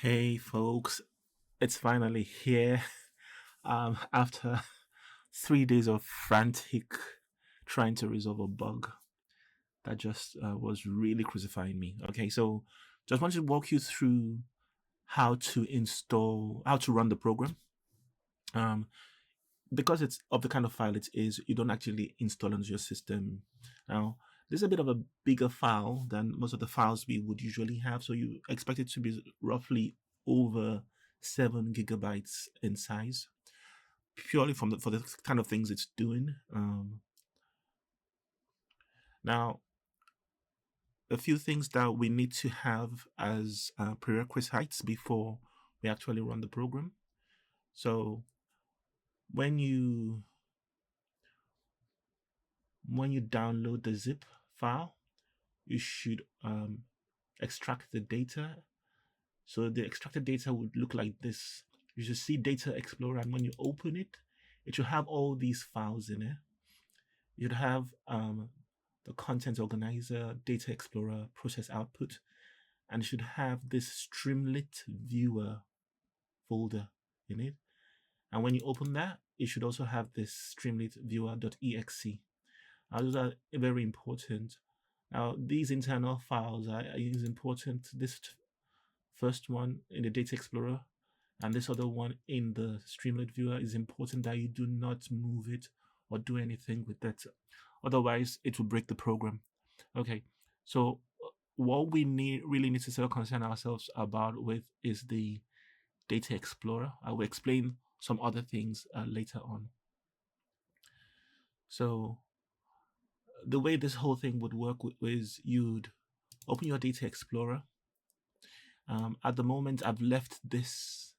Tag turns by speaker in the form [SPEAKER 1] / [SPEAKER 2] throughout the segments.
[SPEAKER 1] Hey folks, it's finally here. After 3 days of frantic trying to resolve a bug that just was really crucifying me. Okay, so just want to walk you through how to run the program. Um, because it's of the kind of file it is, you don't actually install onto your system. Now, this is a bit of a bigger file than most of the files we would usually have, so you expect it to be roughly over 7 gigabytes in size, purely for the kind of things it's doing. Now, a few things that we need to have as prerequisites before we actually run the program. So when you when you download the zip file, you should extract the data. So the extracted data would look like this. You should see Data Explorer, and when you open it, it should have all these files in it. You'd have the content organizer, Data Explorer, process output, and it should have this Streamlit viewer folder in it. And when you open that, it should also have this Streamlit viewer.exe. Those are very important. Now, these internal files is important. This first one in the Data Explorer and this other one in the Streamlit viewer is important that you do not move it or do anything with that. Otherwise, it will break the program. Okay, so what we really need to sort of concern ourselves about with is the Data Explorer. I will explain some other things later on. So the way this whole thing would work is you'd open your Data Explorer. At the moment, I've left this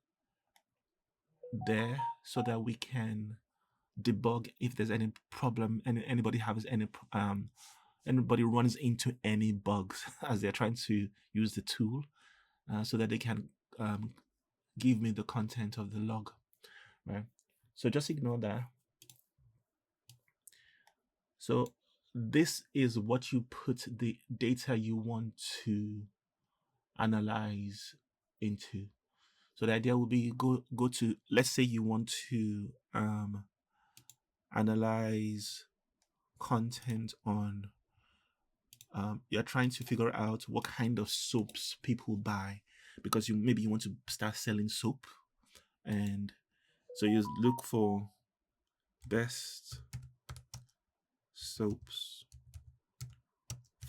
[SPEAKER 1] there so that we can debug if there's any problem and anybody has anybody runs into any bugs as they're trying to use the tool, so that they can give me the content of the log, right? So just ignore that. So this is what you put the data you want to analyze into. So the idea will be go to, let's say you want to analyze content on, you're trying to figure out what kind of soaps people buy because maybe you want to start selling soap, and so you look for best soaps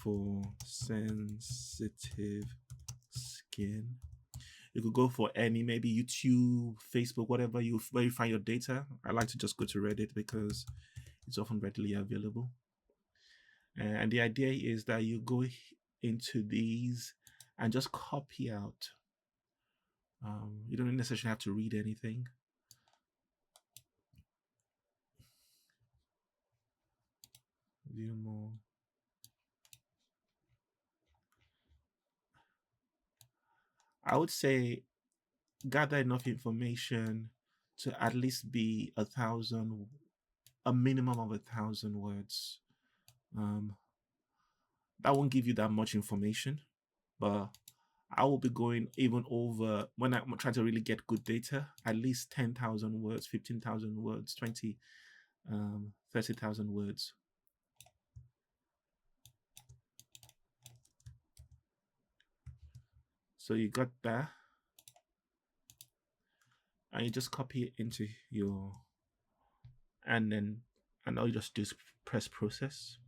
[SPEAKER 1] for sensitive skin. You could go for any, maybe YouTube, Facebook, whatever where you find your data. I like to just go to Reddit because it's often readily available. And the idea is that you go into these and just copy out. You don't necessarily have to read anything. View more. I would say gather enough information to at least be a minimum of 1,000 words. That won't give you that much information, but I will be going even over when I'm trying to really get good data, at least 10,000 words, 15,000 words, 20, 30,000 words. So you got that, and you just copy it into your, and all you just do is press process.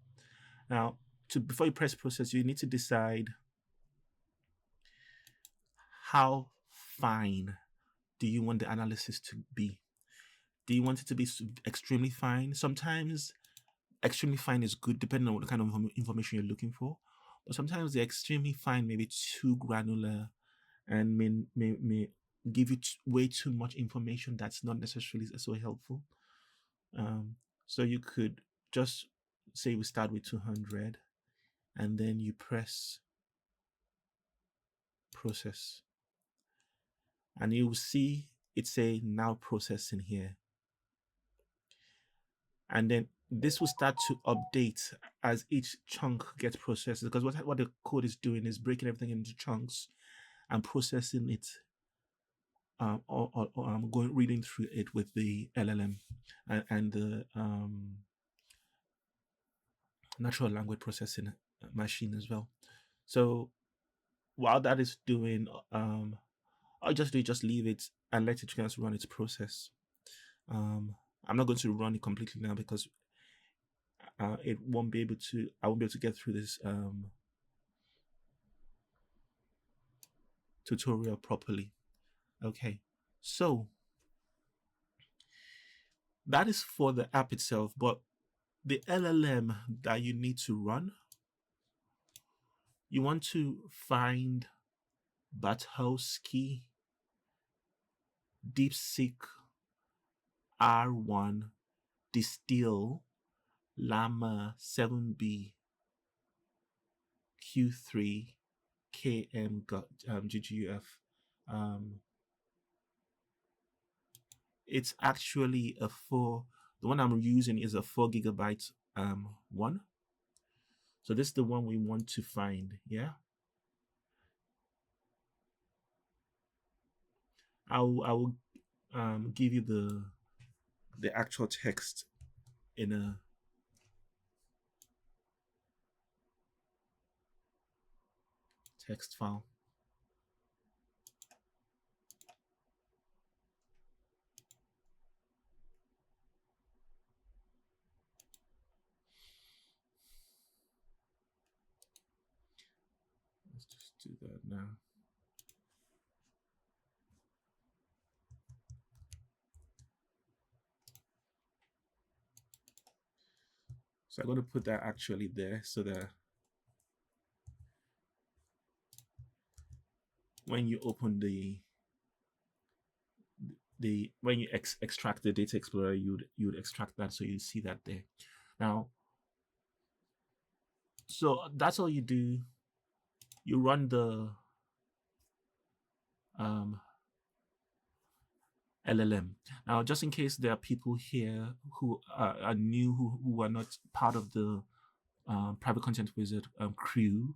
[SPEAKER 1] Now, before you press process, you need to decide how fine do you want the analysis to be. Do you want it to be extremely fine? Sometimes extremely fine is good depending on what kind of information you're looking for, but sometimes the extremely fine may be too granular and may give you way too much information that's not necessarily so helpful. So you could just say we start with 200 and then you press process, and you will see it say now processing here, and then this will start to update as each chunk gets processed, because what the code is doing is breaking everything into chunks and processing it or I'm going reading through it with the LLM and the natural language processing machine as well. So while that is doing, I'll just leave it and let it just run its process. I'm not going to run it completely now because it won't be able to. I won't be able to get through this tutorial properly. Okay, so that is for the app itself, but the LLM that you need to run, you want to find Bartowski DeepSeek R1 Distill Llama 7B Q3 KM GGUF. It's actually the one I'm using is a 4 gigabyte one. So this is the one we want to find. Yeah. I will give you the actual text in a text file. Let's just do that now. So I'm going to put that actually there so that when you open when you extract the Data Explorer, you'd extract that, so you see that there. Now, so that's all you do. You run the LLM. Now, just in case there are people here who are new, who are not part of the Private Content Wizard crew,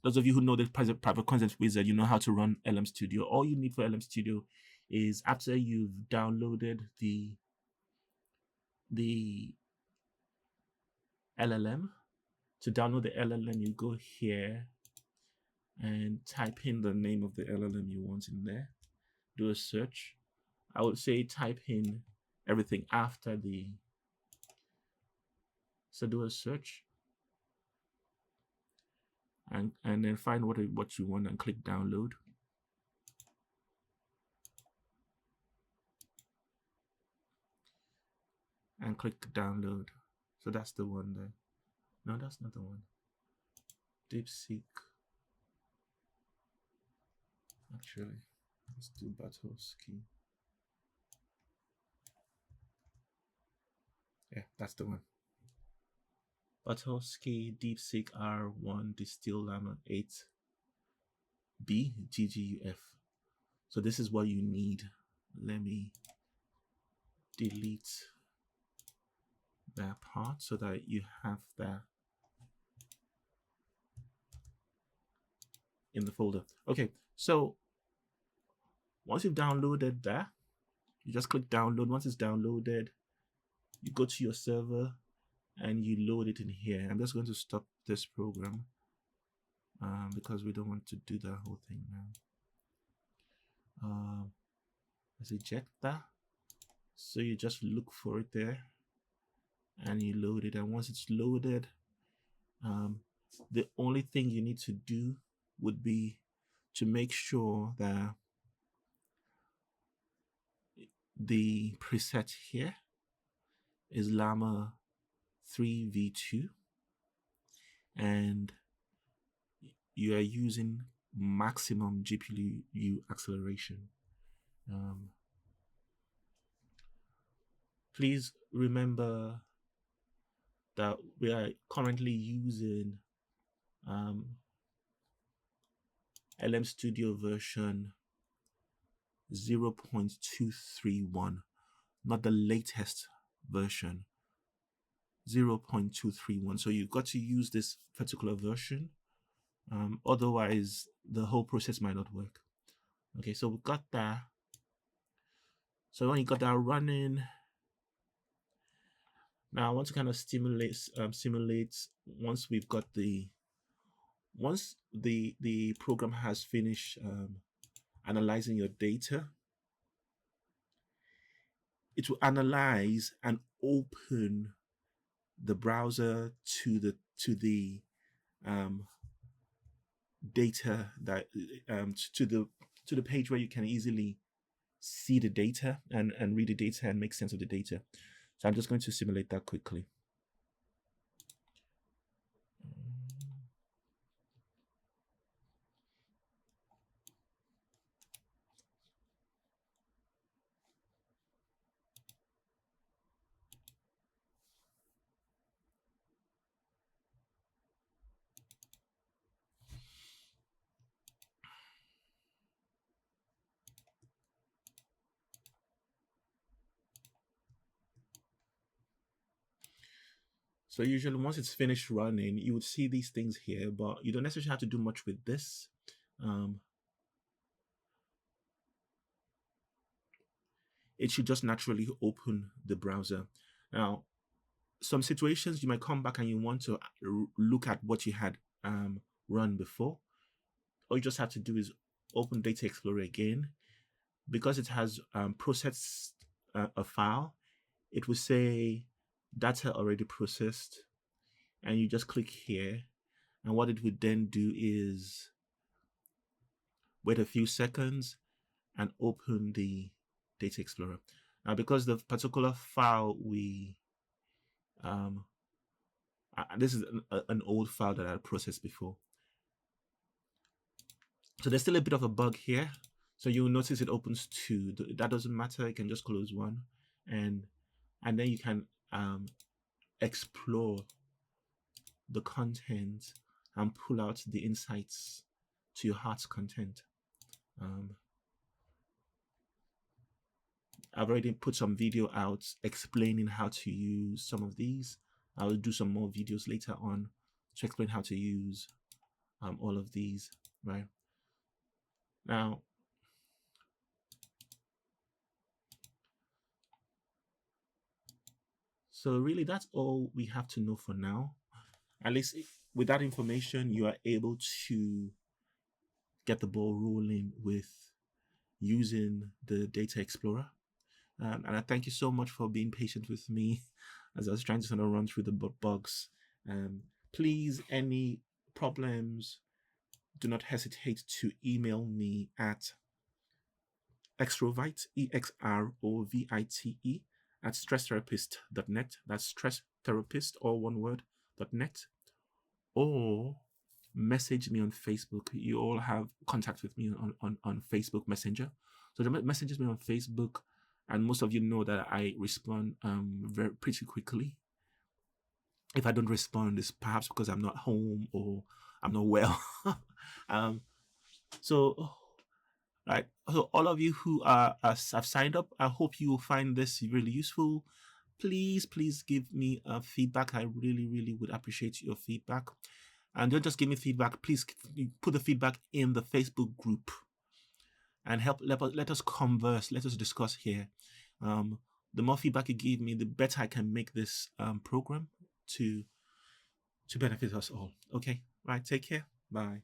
[SPEAKER 1] those of you who know the Private Content Wizard, you know how to run LM Studio. All you need for LM Studio is after you've downloaded the LLM. To download the LLM, you go here and type in the name of the LLM you want in there. Do a search. I would say type in everything after so do a search and then find what you want and click download. And click download. So that's the one there. No, that's not the one. DeepSeek. Actually, let's do Bartowski. Yeah, that's the one. Bartowski DeepSeek R1 Distill Llama 8B GGUF. So this is what you need. Let me delete that part so that you have that in the folder. Okay, so once you've downloaded that, you just click download. Once it's downloaded, you go to your server and you load it in here. I'm just going to stop this program because we don't want to do that whole thing now. Let's eject that. So you just look for it there and you load it. And once it's loaded, the only thing you need to do would be to make sure that the preset here is Llama 3v2 and you are using maximum GPU acceleration. Please remember that we are currently using LM Studio version 0.231, not the latest version, 0.231. So you've got to use this particular version. Otherwise, the whole process might not work. Okay, so we got that. So when you got that running, now I want to kind of simulate once we've got once the program has finished analyzing your data, it will analyze and open the browser to the um, data that to the page where you can easily see the data and read the data and make sense of the data. So I'm just going to simulate that quickly. So usually once it's finished running, you would see these things here, but you don't necessarily have to do much with this. It should just naturally open the browser. Now, some situations you might come back and you want to look at what you had run before. All you just have to do is open Data Explorer again. Because it has processed a file, it will say data already processed, and you just click here. And what it would then do is wait a few seconds and open the Data Explorer. Now, because the particular file this is an old file that I processed before. So there's still a bit of a bug here. So you'll notice it opens two. That doesn't matter. You can just close one, and then you can explore the content and pull out the insights to your heart's content. I've already put some video out explaining how to use some of these. I'll do some more videos later on to explain how to use all of these, right? Now, so really that's all we have to know for now. At least with that information, you are able to get the ball rolling with using the Data Explorer. And I thank you so much for being patient with me as I was trying to sort of run through the bugs. Please, any problems, do not hesitate to email me at extrovite, EXROVITE, at stresstherapist.net. That's stresstherapist, all one word, .net. Or message me on Facebook. You all have contact with me on Facebook Messenger. So messages me on Facebook, and most of you know that I respond pretty quickly. If I don't respond, it's perhaps because I'm not home or I'm not well. So right. So all of you who have signed up, I hope you will find this really useful. Please give me feedback. I really would appreciate your feedback. And don't just give me feedback. Please put the feedback in the Facebook group and let us converse. Let us discuss here. The more feedback you give me, the better I can make this program to benefit us all. Okay. Right. Take care. Bye.